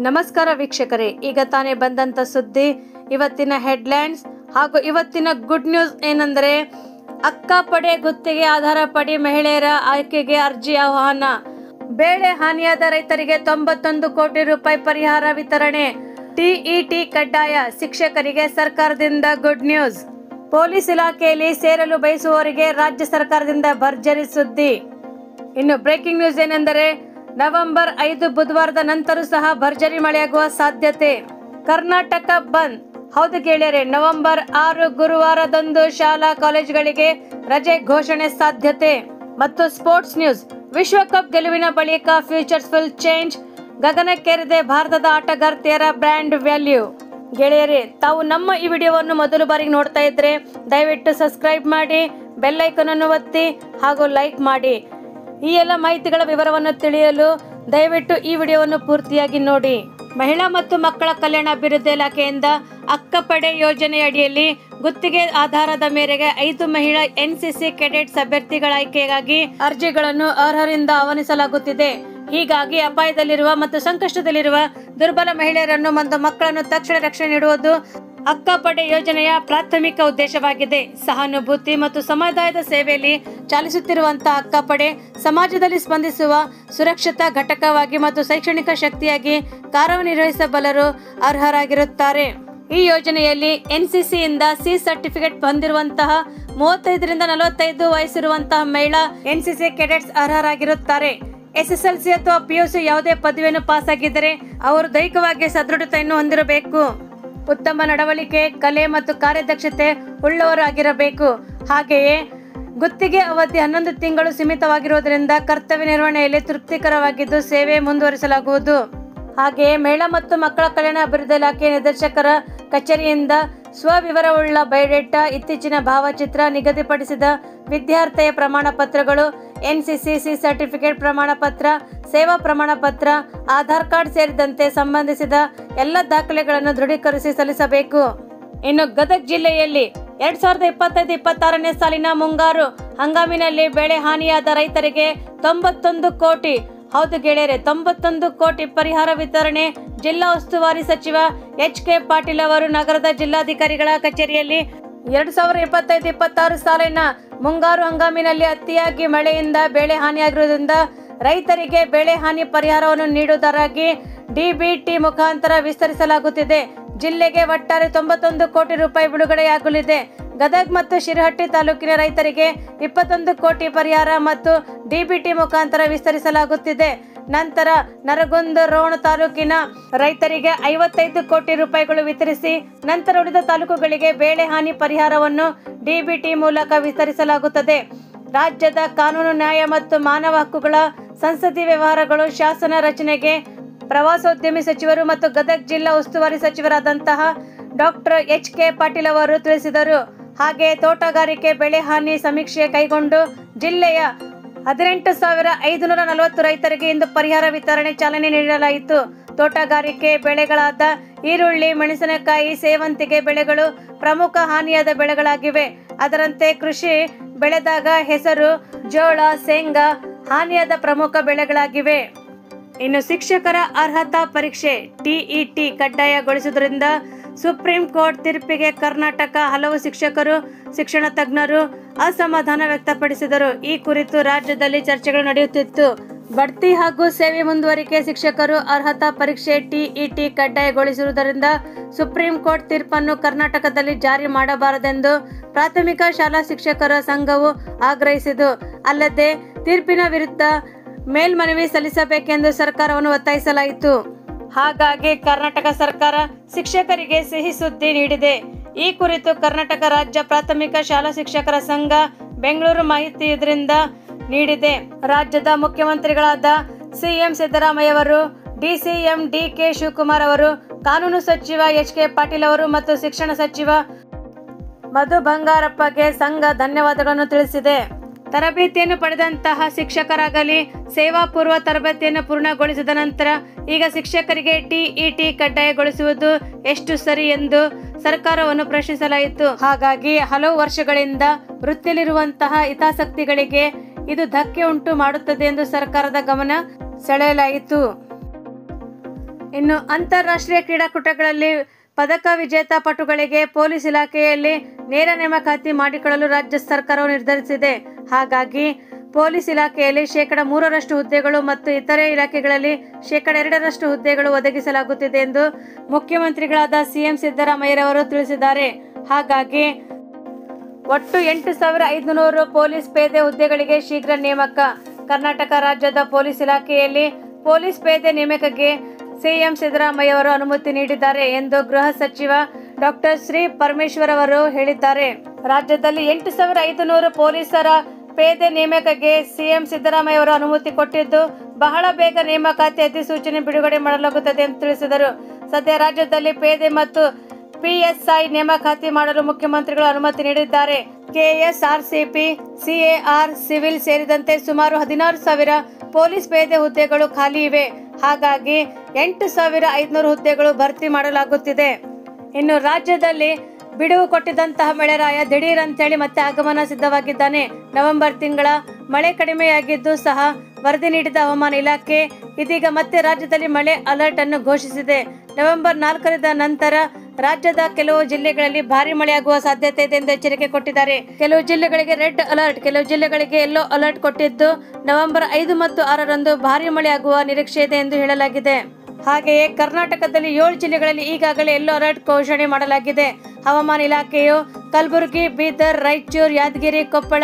ನಮಸ್ಕಾರ ವೀಕ್ಷಕರೇ, ಈಗ ತಾನೇ ಬಂದಂತ ಸುದ್ದಿ, ಇವತ್ತಿನ ಹೆಡ್ಲೈನ್ಸ್ ಹಾಗೂ ಇವತ್ತಿನ ಗುಡ್ ನ್ಯೂಸ್ ಏನಂದ್ರೆ, ಅಕ್ಕ ಪಡೆ ಗುತ್ತಿಗೆ ಆಧಾರ ಪಡಿ ಮಹಿಳೆಯರ ಆಯ್ಕೆಗೆ ಅರ್ಜಿ ಆಹ್ವಾನ. ಬೆಳೆ ಹಾನಿಯಾದ ರೈತರಿಗೆ 91 ಕೋಟಿ ರೂಪಾಯಿ ಪರಿಹಾರ ವಿತರಣೆ. ಟಿಇಟಿ ಕಡ್ಡಾಯ, ಶಿಕ್ಷಕರಿಗೆ ಸರ್ಕಾರದಿಂದ ಗುಡ್ ನ್ಯೂಸ್. ಪೊಲೀಸ್ ಇಲಾಖೆಯಲ್ಲಿ ಸೇರಲು ಬಯಸುವವರಿಗೆ ರಾಜ್ಯ ಸರ್ಕಾರದಿಂದ ಭರ್ಜರಿ ಸುದ್ದಿ. ಇನ್ನು ಬ್ರೇಕಿಂಗ್ ನ್ಯೂಸ್ ಏನೆಂದರೆ, ನವೆಂಬರ್ 5 ಬುಧವಾರದ ನಂತರ ಸಹ ಭರ್ಜರಿ ಮಳೆಯಾಗುವ ಸಾಧ್ಯತೆ. ಕರ್ನಾಟಕ ಬಂದ್. ಹೌದು ಗೆಳೆಯರೆ, ನವೆಂಬರ್ 6 ಗುರುವಾರದಂದು ಶಾಲಾ ಕಾಲೇಜುಗಳಿಗೆ ರಜೆ ಘೋಷಣೆ ಸಾಧ್ಯತೆ. ಮತ್ತು ಸ್ಪೋರ್ಟ್ಸ್ ನ್ಯೂಸ್, ವಿಶ್ವಕಪ್ ಗೆಲುವಿನ ಬಳಿಕ ಫ್ಯೂಚರ್ಸ್ ಫುಲ್ ಚೇಂಜ್, ಗಗನಕ್ಕೇರಿದೆ ಭಾರತದ ಆಟಗಾರ್ತಿಯರ ಬ್ರ್ಯಾಂಡ್ ವ್ಯಾಲ್ಯೂ. ಗೆಳೆಯರೆ, ತಾವು ನಮ್ಮ ಈ ವಿಡಿಯೋವನ್ನು ಮೊದಲು ಬಾರಿಗೆ ನೋಡ್ತಾ ಇದ್ರೆ ದಯವಿಟ್ಟು ಸಬ್ಸ್ಕ್ರೈಬ್ ಮಾಡಿ, ಬೆಲ್ ಐಕಾನ್ ಅನ್ನು ಒತ್ತಿ ಹಾಗೂ ಲೈಕ್ ಮಾಡಿ. ಈ ಎಲ್ಲ ಮಾಹಿತಿಗಳ ವಿವರವನ್ನು ತಿಳಿಯಲು ದಯವಿಟ್ಟು ಈ ವಿಡಿಯೋವನ್ನು ಪೂರ್ತಿಯಾಗಿ ನೋಡಿ. ಮಹಿಳಾ ಮತ್ತು ಮಕ್ಕಳ ಕಲ್ಯಾಣ ಅಭಿವೃದ್ಧಿ ಇಲಾಖೆಯಿಂದ ಅಕ್ಕಪಡೆ ಯೋಜನೆಯಡಿಯಲ್ಲಿ ಗುತ್ತಿಗೆ ಆಧಾರದ ಮೇರೆಗೆ 5 ಮಹಿಳಾ ಎನ್ಸಿಸಿ ಕೆಡೆಟ್ಸ್ ಅಭ್ಯರ್ಥಿಗಳ ಆಯ್ಕೆಗಾಗಿ ಅರ್ಜಿಗಳನ್ನು ಅರ್ಹರಿಂದ ಆಹ್ವಾನಿಸಲಾಗುತ್ತಿದೆ. ಹೀಗಾಗಿ ಅಪಾಯದಲ್ಲಿರುವ ಮತ್ತು ಸಂಕಷ್ಟದಲ್ಲಿರುವ ದುರ್ಬಲ ಮಹಿಳೆಯರನ್ನು ಮತ್ತು ಮಕ್ಕಳನ್ನು ತಕ್ಷಣ ರಕ್ಷಣೆ ನೀಡುವುದು ಅಕ್ಕಪಡೆ ಯೋಜನೆಯ ಪ್ರಾಥಮಿಕ ಉದ್ದೇಶವಾಗಿದೆ. ಸಹಾನುಭೂತಿ ಮತ್ತು ಸಮುದಾಯದ ಸೇವೆಯಲ್ಲಿ ಚಾಲಿಸುತ್ತಿರುವಂತಹ ಅಕ್ಕಪಡೆ ಸಮಾಜದಲ್ಲಿ ಸ್ಪಂದಿಸುವ ಸುರಕ್ಷತಾ ಘಟಕವಾಗಿ ಮತ್ತು ಶೈಕ್ಷಣಿಕ ಶಕ್ತಿಯಾಗಿ ಕಾರ್ಯನಿರ್ವಹಿಸಬಲ್ಲರು ಅರ್ಹರಾಗಿರುತ್ತಾರೆ. ಈ ಯೋಜನೆಯಲ್ಲಿ ಎನ್ಸಿಸಿಯಿಂದ ಸಿ ಸರ್ಟಿಫಿಕೇಟ್ ಹೊಂದಿರುವಂತಹ 35 ರಿಂದ 45 ವಯಸ್ಸಿರುವಂತಹ ಮಹಿಳಾ ಎನ್ಸಿಸಿ ಕೆಡೆಟ್ಸ್ ಅರ್ಹರಾಗಿರುತ್ತಾರೆ. SSLC ಅಥವಾ PUC ಯಾವುದೇ ಪದವಿಯನ್ನು ಪಾಸ್ ಆಗಿದ್ದರೆ ಅವರು ದೈಹಿಕವಾಗಿ ಸದೃಢತೆಯನ್ನು ಹೊಂದಿರಬೇಕು. ಉತ್ತಮ ನಡವಳಿಕೆ, ಕಲೆ ಮತ್ತು ಕಾರ್ಯದಕ್ಷತೆ ಉಳ್ಳವರಾಗಿರಬೇಕು. ಹಾಗೆಯೇ ಗುತ್ತಿಗೆ ಅವಧಿ 11 ತಿಂಗಳು ಸೀಮಿತವಾಗಿರುವುದರಿಂದ ಕರ್ತವ್ಯ ನಿರ್ವಹಣೆಯಲ್ಲಿ ತೃಪ್ತಿಕರವಾಗಿದ್ದು ಸೇವೆ ಮುಂದುವರಿಸಲಾಗುವುದು. ಹಾಗೆಯೇ ಮಹಿಳಾ ಮತ್ತು ಮಕ್ಕಳ ಕಲ್ಯಾಣ ಅಭಿವೃದ್ಧಿ ಇಲಾಖೆ ನಿರ್ದೇಶಕರ ಕಚೇರಿಯಿಂದ ಸ್ವವಿವರವುಳ್ಳ ಬಯೋಡೇಟಾ, ಇತ್ತೀಚಿನ ಭಾವಚಿತ್ರ, ನಿಗದಿಪಡಿಸಿದ ವಿದ್ಯಾರ್ಥಿಯ ಪ್ರಮಾಣ ಪತ್ರಗಳು, NCC ಸರ್ಟಿಫಿಕೇಟ್ ಪ್ರಮಾಣ ಪತ್ರ, ಸೇವಾ ಪ್ರಮಾಣ ಪತ್ರ, ಆಧಾರ್ ಕಾರ್ಡ್ ಸೇರಿದಂತೆ ಸಂಬಂಧಿಸಿದ ಎಲ್ಲ ದಾಖಲೆಗಳನ್ನು ದೃಢೀಕರಿಸಿ ಸಲ್ಲಿಸಬೇಕು. ಇನ್ನು ಗದಗ ಜಿಲ್ಲೆಯಲ್ಲಿ 2025-26ನೇ ಸಾಲಿನ ಮುಂಗಾರು ಹಂಗಾಮಿನಲ್ಲಿ ಬೆಳೆ ಹಾನಿಯಾದ ರೈತರಿಗೆ 91 ಕೋಟಿ, ಹೌದು ಗೆಳೆಯರೆ, 91 ಕೋಟಿ ಪರಿಹಾರ ವಿತರಣೆ. ಜಿಲ್ಲಾ ಉಸ್ತುವಾರಿ ಸಚಿವ HK ಪಾಟೀಲ್ ಅವರು ನಗರದ ಜಿಲ್ಲಾಧಿಕಾರಿಗಳ ಕಚೇರಿಯಲ್ಲಿ 2025-26 ಸಾಲಿನ ಮುಂಗಾರು ಹಂಗಾಮಿನಲ್ಲಿ ಅತಿಯಾಗಿ ಮಳೆಯಿಂದ ಬೆಳೆ ಹಾನಿಯಾಗಿರುವುದರಿಂದ ರೈತರಿಗೆ ಬೆಳೆ ಹಾನಿ ಪರಿಹಾರವನ್ನು ನೀಡುವುದರಾಗಿ DBT ಮುಖಾಂತರ ವಿಸ್ತರಿಸಲಾಗುತ್ತಿದೆ. ಜಿಲ್ಲೆಗೆ ಒಟ್ಟಾರೆ 91 ಕೋಟಿ ರೂಪಾಯಿ ಬಿಡುಗಡೆಯಾಗಲಿದೆ. ಗದಗ ಮತ್ತು ಶಿರಹಟ್ಟಿ ತಾಲೂಕಿನ ರೈತರಿಗೆ 21 ಕೋಟಿ ಪರಿಹಾರ ಮತ್ತು DBT ಮುಖಾಂತರ ವಿಸ್ತರಿಸಲಾಗುತ್ತಿದೆ. ನಂತರ ನರಗುಂದ, ರೋಣ ತಾಲೂಕಿನ ರೈತರಿಗೆ 55 ಕೋಟಿ ರೂಪಾಯಿಗಳು ವಿತರಿಸಿ ನಂತರ ಉಳಿದ ತಾಲೂಕುಗಳಿಗೆ ಬೆಳೆ ಹಾನಿ ಪರಿಹಾರವನ್ನು DBT ಮೂಲಕ ವಿಸ್ತರಿಸಲಾಗುತ್ತದೆ. ರಾಜ್ಯದ ಕಾನೂನು, ನ್ಯಾಯ ಮತ್ತು ಮಾನವ ಹಕ್ಕುಗಳ, ಸಂಸದೀಯ ವ್ಯವಹಾರಗಳು, ಶಾಸನ ರಚನೆಗೆ ಪ್ರವಾಸೋದ್ಯಮಿ ಸಚಿವರು ಮತ್ತು ಗದಗ ಜಿಲ್ಲಾ ಉಸ್ತುವಾರಿ ಸಚಿವರಾದಂತಹ ಡಾಕ್ಟರ್ HK ಪಾಟೀಲ್ ಅವರು ತಿಳಿಸಿದರು. ಹಾಗೆಯೇ ತೋಟಗಾರಿಕೆ ಬೆಳೆ ಹಾನಿ ಸಮೀಕ್ಷೆ ಕೈಗೊಂಡು ಜಿಲ್ಲೆಯ 18,540 ರೈತರಿಗೆ ಇಂದು ಪರಿಹಾರ ವಿತರಣೆ ಚಾಲನೆ ನೀಡಲಾಯಿತು. ತೋಟಗಾರಿಕೆ ಬೆಳೆಗಳಾದ ಈರುಳ್ಳಿ, ಮೆಣಸಿನಕಾಯಿ, ಸೇವಂತಿಗೆ ಬೆಳೆಗಳು ಪ್ರಮುಖ ಹಾನಿಯಾದ ಬೆಳೆಗಳಾಗಿವೆ. ಅದರಂತೆ ಕೃಷಿ ಬೆಳೆದಾಗ ಹೆಸರು, ಜೋಳ, ಶೇಂಗಾ ಹಾನಿಯಾದ ಪ್ರಮುಖ ಬೆಳೆಗಳಾಗಿವೆ. ಇನ್ನು ಶಿಕ್ಷಕರ ಅರ್ಹತಾ ಪರೀಕ್ಷೆ TET ಕಡ್ಡಾಯಗೊಳಿಸುವುದರಿಂದ ಸುಪ್ರೀಂ ಕೋರ್ಟ್ ತೀರ್ಪಿಗೆ ಕರ್ನಾಟಕ ಹಲವು ಶಿಕ್ಷಕರು, ಶಿಕ್ಷಣ ತಜ್ಞರು ಅಸಮಾಧಾನ ವ್ಯಕ್ತಪಡಿಸಿದರು. ಈ ಕುರಿತು ರಾಜ್ಯದಲ್ಲಿ ಚರ್ಚೆಗಳು ನಡೆಯುತ್ತಿತ್ತು. ಬಡ್ತಿ ಹಾಗೂ ಸೇವೆ ಮುಂದುವರಿಕೆ, ಶಿಕ್ಷಕರು ಅರ್ಹತಾ ಪರೀಕ್ಷೆ TET ಕಡ್ಡಾಯಗೊಳಿಸುವುದರಿಂದ ಸುಪ್ರೀಂ ಕೋರ್ಟ್ ತೀರ್ಪನ್ನು ಕರ್ನಾಟಕದಲ್ಲಿ ಜಾರಿ ಮಾಡಬಾರದೆಂದು ಪ್ರಾಥಮಿಕ ಶಾಲಾ ಶಿಕ್ಷಕರ ಸಂಘವು ಆಗ್ರಹಿಸಿತು. ಅಲ್ಲದೆ ತೀರ್ಪಿನ ವಿರುದ್ಧ ಮೇಲ್ಮನವಿ ಸಲ್ಲಿಸಬೇಕೆಂದು ಸರ್ಕಾರವನ್ನು ಒತ್ತಾಯಿಸಲಾಯಿತು. ಹಾಗಾಗಿ ಕರ್ನಾಟಕ ಸರ್ಕಾರ ಶಿಕ್ಷಕರಿಗೆ ಸಿಹಿ ಸುದ್ದಿ ನೀಡಿದೆ. ಈ ಕುರಿತು ಕರ್ನಾಟಕ ರಾಜ್ಯ ಪ್ರಾಥಮಿಕ ಶಾಲಾ ಶಿಕ್ಷಕರ ಸಂಘ ಬೆಂಗಳೂರು ಮಾಹಿತಿ ಇದರಿಂದ ನೀಡಿದೆ. ರಾಜ್ಯದ ಮುಖ್ಯಮಂತ್ರಿಗಳಾದ CM ಸಿದ್ದರಾಮಯ್ಯ ಅವರು, DCM DK ಶಿವಕುಮಾರ್ ಅವರು, ಕಾನೂನು ಸಚಿವ HK ಪಾಟೀಲ್ ಅವರು ಮತ್ತು ಶಿಕ್ಷಣ ಸಚಿವ ಮಧು ಬಂಗಾರಪ್ಪಗೆ ಸಂಘ ಧನ್ಯವಾದಗಳನ್ನು ತಿಳಿಸಿದೆ. ತರಬೇತಿಯನ್ನು ಪಡೆದಂತಹ ಶಿಕ್ಷಕರಾಗಲಿ ಸೇವಾ ಪೂರ್ವ ತರಬೇತಿಯನ್ನು ಪೂರ್ಣಗೊಳಿಸಿದ ನಂತರ ಈಗ ಶಿಕ್ಷಕರಿಗೆ TET ಕಡ್ಡಾಯಗೊಳಿಸುವುದು ಎಷ್ಟು ಸರಿ ಎಂದು ಸರ್ಕಾರವನ್ನು ಪ್ರಶ್ನಿಸಲಾಯಿತು. ಹಾಗಾಗಿ ಹಲವು ವರ್ಷಗಳಿಂದ ವೃತ್ತಿಯಲ್ಲಿರುವಂತಹ ಹಿತಾಸಕ್ತಿಗಳಿಗೆ ಇದು ಧಕ್ಕೆ ಉಂಟು ಮಾಡುತ್ತದೆ ಎಂದು ಸರ್ಕಾರದ ಗಮನ ಸೆಳೆಯಲಾಯಿತು. ಇನ್ನು ಅಂತಾರಾಷ್ಟ್ರೀಯ ಕ್ರೀಡಾಕೂಟಗಳಲ್ಲಿ ಪದಕ ವಿಜೇತ ಪಟುಗಳಿಗೆ ಪೊಲೀಸ್ ಇಲಾಖೆಯಲ್ಲಿ ನೇರ ನೇಮಕಾತಿ ಮಾಡಿಕೊಳ್ಳಲು ರಾಜ್ಯ ಸರ್ಕಾರವು ನಿರ್ಧರಿಸಿದೆ. ಹಾಗಾಗಿ ಪೊಲೀಸ್ ಇಲಾಖೆಯಲ್ಲಿ 3% ಹುದ್ದೆಗಳು ಮತ್ತು ಇತರೆ ಇಲಾಖೆಗಳಲ್ಲಿ 2% ಹುದ್ದೆಗಳು ಒದಗಿಸಲಾಗುತ್ತಿದೆ ಎಂದು ಮುಖ್ಯಮಂತ್ರಿಗಳಾದ ಸಿಎಂ ಸಿದ್ದರಾಮಯ್ಯರವರು ತಿಳಿಸಿದ್ದಾರೆ. ಹಾಗಾಗಿ ಒಟ್ಟು 8,500 ಪೊಲೀಸ್ ಪೇದೆ ಹುದ್ದೆಗಳಿಗೆ ಶೀಘ್ರ ನೇಮಕ. ಕರ್ನಾಟಕ ರಾಜ್ಯದ ಪೊಲೀಸ್ ಇಲಾಖೆಯಲ್ಲಿ ಪೊಲೀಸ್ ಪೇದೆ ನೇಮಕಕ್ಕೆ ಸಿಎಂ ಸಿದ್ದರಾಮಯ್ಯ ಅವರು ಅನುಮತಿ ನೀಡಿದ್ದಾರೆ ಎಂದು ಗೃಹ ಸಚಿವ ಡಾಕ್ಟರ್ ಶ್ರೀ ಪರಮೇಶ್ವರ್ ಅವರು ಹೇಳಿದ್ದಾರೆ. ರಾಜ್ಯದಲ್ಲಿ 8,500 ಪೊಲೀಸರ ಪೇದೆ ನೇಮಕಕ್ಕೆ ಸಿಎಂ ಸಿದ್ದರಾಮಯ್ಯ ಅವರು ಅನುಮತಿ ಕೊಟ್ಟಿದ್ದು, ಬಹಳ ಬೇಗ ನೇಮಕಾತಿ ಅಧಿಸೂಚನೆ ಬಿಡುಗಡೆ ಮಾಡಲಾಗುತ್ತದೆ ಎಂದು ತಿಳಿಸಿದರು. ಸದ್ಯ ರಾಜ್ಯದಲ್ಲಿ ಪೇದೆ ಮತ್ತು PSI ನೇಮಕಾತಿ ಮಾಡಲು ಮುಖ್ಯಮಂತ್ರಿಗಳು ಅನುಮತಿ ನೀಡಿದ್ದಾರೆ. KSRCP, CAR, ಸಿವಿಲ್ ಸೇರಿದಂತೆ ಸುಮಾರು 16,000 ಪೊಲೀಸ್ ಪೇದೆ ಹುದ್ದೆಗಳು ಖಾಲಿ ಇವೆ. ಹಾಗಾಗಿ 8,500 ಹುದ್ದೆಗಳು ಭರ್ತಿ ಮಾಡಲಾಗುತ್ತಿದೆ. ಇನ್ನು ರಾಜ್ಯದಲ್ಲಿ ಬಿಡುವು ಕೊಟ್ಟಿದ್ದಂತಹ ಮಳೆರಾಯ ದಿಢೀರ್ ಅಂತೇಳಿ ಮತ್ತೆ ಆಗಮನ ಸಿದ್ಧವಾಗಿದ್ದಾನೆ. ನವೆಂಬರ್ ತಿಂಗಳ ಮಳೆ ಕಡಿಮೆಯಾಗಿದ್ದು ಸಹ ವರದಿ ನೀಡಿದ ಹವಾಮಾನ ಇಲಾಖೆ ಇದೀಗ ಮತ್ತೆ ರಾಜ್ಯದಲ್ಲಿ ಮಳೆ ಅಲರ್ಟ್ ಅನ್ನು ಘೋಷಿಸಿದೆ. ನವೆಂಬರ್ 4ರ ನಂತರ ರಾಜ್ಯದ ಕೆಲವು ಜಿಲ್ಲೆಗಳಲ್ಲಿ ಭಾರಿ ಮಳೆಯಾಗುವ ಸಾಧ್ಯತೆ ಇದೆ ಎಂದು ಎಚ್ಚರಿಕೆ ಕೊಟ್ಟಿದ್ದಾರೆ. ಕೆಲವು ಜಿಲ್ಲೆಗಳಿಗೆ ರೆಡ್ ಅಲರ್ಟ್, ಕೆಲವು ಜಿಲ್ಲೆಗಳಿಗೆ ಯೆಲ್ಲೋ ಅಲರ್ಟ್ ಕೊಟ್ಟಿದ್ದು, ನವೆಂಬರ್ 5 ಮತ್ತು 6ರಂದು ಭಾರಿ ಮಳೆಯಾಗುವ ನಿರೀಕ್ಷೆ ಇದೆ ಎಂದು ಹೇಳಲಾಗಿದೆ. ಹಾಗೆಯೇ ಕರ್ನಾಟಕದಲ್ಲಿ 7 ಜಿಲ್ಲೆಗಳಲ್ಲಿ ಈಗಾಗಲೇ ಯೆಲ್ಲೋ ಅಲರ್ಟ್ ಘೋಷಣೆ ಮಾಡಲಾಗಿದೆ. ಹವಾಮಾನ ಇಲಾಖೆಯು ಕಲಬುರಗಿ, ಬೀದರ್, ರಾಯಚೂರು, ಯಾದಗಿರಿ, ಕೊಪ್ಪಳ,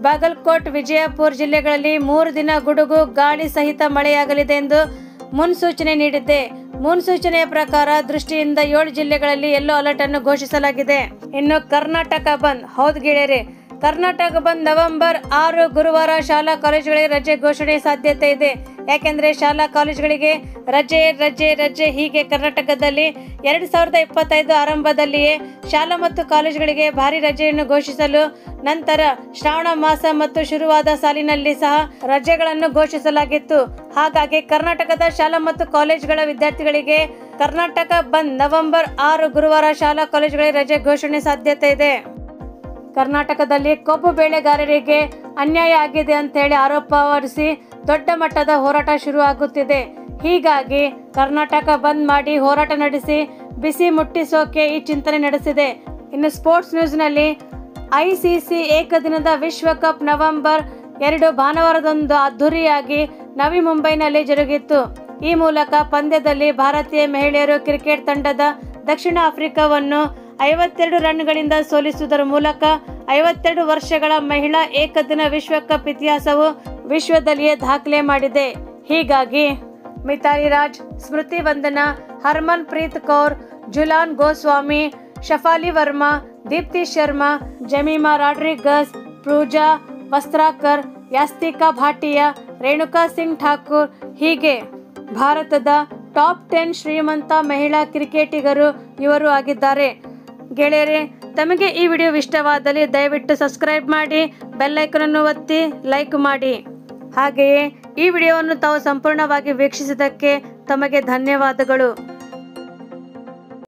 ಬಾಗಲಕೋಟ್, ವಿಜಯಪುರ ಜಿಲ್ಲೆಗಳಲ್ಲಿ 3 ದಿನ ಗುಡುಗು ಗಾಳಿ ಸಹಿತ ಮಳೆಯಾಗಲಿದೆ ಎಂದು ಮುನ್ಸೂಚನೆ ನೀಡಿದೆ. ಮುನ್ಸೂಚನೆಯ ಪ್ರಕಾರ ದೃಷ್ಟಿಯಿಂದ 7 ಜಿಲ್ಲೆಗಳಲ್ಲಿ ಯೆಲ್ಲೋ ಅಲರ್ಟ್ ಅನ್ನು ಘೋಷಿಸಲಾಗಿದೆ. ಇನ್ನು ಕರ್ನಾಟಕ ಬಂದ್. ಹೌದು ಗೆಳೆಯರೆ, ಕರ್ನಾಟಕ ಬಂದ್ ನವೆಂಬರ್ 6 ಗುರುವಾರ ಶಾಲಾ ಕಾಲೇಜುಗಳಿಗೆ ರಜೆ ಘೋಷಣೆ ಸಾಧ್ಯತೆ ಇದೆ. ಯಾಕೆಂದ್ರೆ ಶಾಲಾ ಕಾಲೇಜುಗಳಿಗೆ ರಜೆ ಹೀಗೆ ಕರ್ನಾಟಕದಲ್ಲಿ 2025 ಆರಂಭದಲ್ಲಿಯೇ ಶಾಲಾ ಮತ್ತು ಕಾಲೇಜುಗಳಿಗೆ ಭಾರಿ ರಜೆಯನ್ನು ಘೋಷಿಸಲು, ನಂತರ ಶ್ರಾವಣ ಮಾಸ ಮತ್ತು ಶುರುವಾದ ಸಾಲಿನಲ್ಲಿ ಸಹ ರಜೆಗಳನ್ನು ಘೋಷಿಸಲಾಗಿತ್ತು. ಹಾಗಾಗಿ ಕರ್ನಾಟಕದ ಶಾಲಾ ಮತ್ತು ಕಾಲೇಜುಗಳ ವಿದ್ಯಾರ್ಥಿಗಳಿಗೆ ಕರ್ನಾಟಕ ಬಂದ್ ನವೆಂಬರ್ 6 ಗುರುವಾರ ಶಾಲಾ ಕಾಲೇಜುಗಳಿಗೆ ರಜೆ ಘೋಷಣೆ ಸಾಧ್ಯತೆ ಇದೆ. ಕರ್ನಾಟಕದಲ್ಲಿ ಕಬ್ಬು ಬೆಳೆಗಾರರಿಗೆ ಅನ್ಯಾಯ ಆಗಿದೆ ಅಂತ ಹೇಳಿ ಆರೋಪ ಹೊರಿಸಿ ದೊಡ್ಡ ಮಟ್ಟದ ಹೋರಾಟ ಶುರು ಆಗುತ್ತಿದೆ. ಹೀಗಾಗಿ ಕರ್ನಾಟಕ ಬಂದ್ ಮಾಡಿ ಹೋರಾಟ ನಡೆಸಿ ಬಿಸಿ ಮುಟ್ಟಿಸೋಕೆ ಈ ಚಿಂತನೆ ನಡೆಸಿದೆ. ಇನ್ನು ಸ್ಪೋರ್ಟ್ಸ್ ನ್ಯೂಸ್ನಲ್ಲಿ ICC ಏಕದಿನದ ವಿಶ್ವಕಪ್ ನವೆಂಬರ್ 2 ಭಾನುವಾರದಂದು ಅದ್ದೂರಿಯಾಗಿ ನವಿ ಮುಂಬೈನಲ್ಲಿ ಜರುಗಿತ್ತು. ಈ ಮೂಲಕ ಪಂದ್ಯದಲ್ಲಿ ಭಾರತೀಯ ಮಹಿಳೆಯರು ಕ್ರಿಕೆಟ್ ತಂಡದ ದಕ್ಷಿಣ ಆಫ್ರಿಕಾವನ್ನು 52 ರನ್ಗಳಿಂದ ಸೋಲಿಸುವುದರ ಮೂಲಕ 52 ವರ್ಷಗಳ ಮಹಿಳಾ ಏಕದಿನ ವಿಶ್ವಕಪ್ ಇತಿಹಾಸವು ವಿಶ್ವದಲ್ಲಿಯೇ ದಾಖಲೆ ಮಾಡಿದೆ. ಹೀಗಾಗಿ ಮಿತಾಲಿ ರಾಜ್, ಸ್ಮೃತಿ ವಂದನಾ, ಹರ್ಮನ್ ಪ್ರೀತ್ ಕೌರ್, ಜುಲಾನ್ ಗೋಸ್ವಾಮಿ, ಶಫಾಲಿ ವರ್ಮಾ, ದೀಪ್ತಿ ಶರ್ಮಾ, ಜಮೀಮಾ ರಾಡ್ರಿಗಸ್, ಪೂಜಾ ವಸ್ತ್ರಾಕರ್, ಯಾಸ್ತಿಕಾ ಭಾಟಿಯಾ, ರೇಣುಕಾ ಸಿಂಗ್ ಠಾಕೂರ್ ಹೀಗೆ ಭಾರತದ ಟಾಪ್ 10 ಶ್ರೀಮಂತ ಮಹಿಳಾ ಕ್ರಿಕೆಟಿಗರು ಇವರು ಆಗಿದ್ದಾರೆ. ಗೆಳೆಯರೆ, ತಮಗೆ ಈ ವಿಡಿಯೋ ಇಷ್ಟವಾದಲ್ಲಿ ದಯವಿಟ್ಟು ಸಬ್ಸ್ಕ್ರೈಬ್ ಮಾಡಿ, ಬೆಲ್ ಐಕಾನ್ ಅನ್ನು ಒತ್ತಿ ಲೈಕ್ ಮಾಡಿ. ಹಾಗೆಯೇ ಈ ವಿಡಿಯೋವನ್ನು ತಾವು ಸಂಪೂರ್ಣವಾಗಿ ವೀಕ್ಷಿಸಿದ್ದಕ್ಕೆ ತಮಗೆ ಧನ್ಯವಾದಗಳು.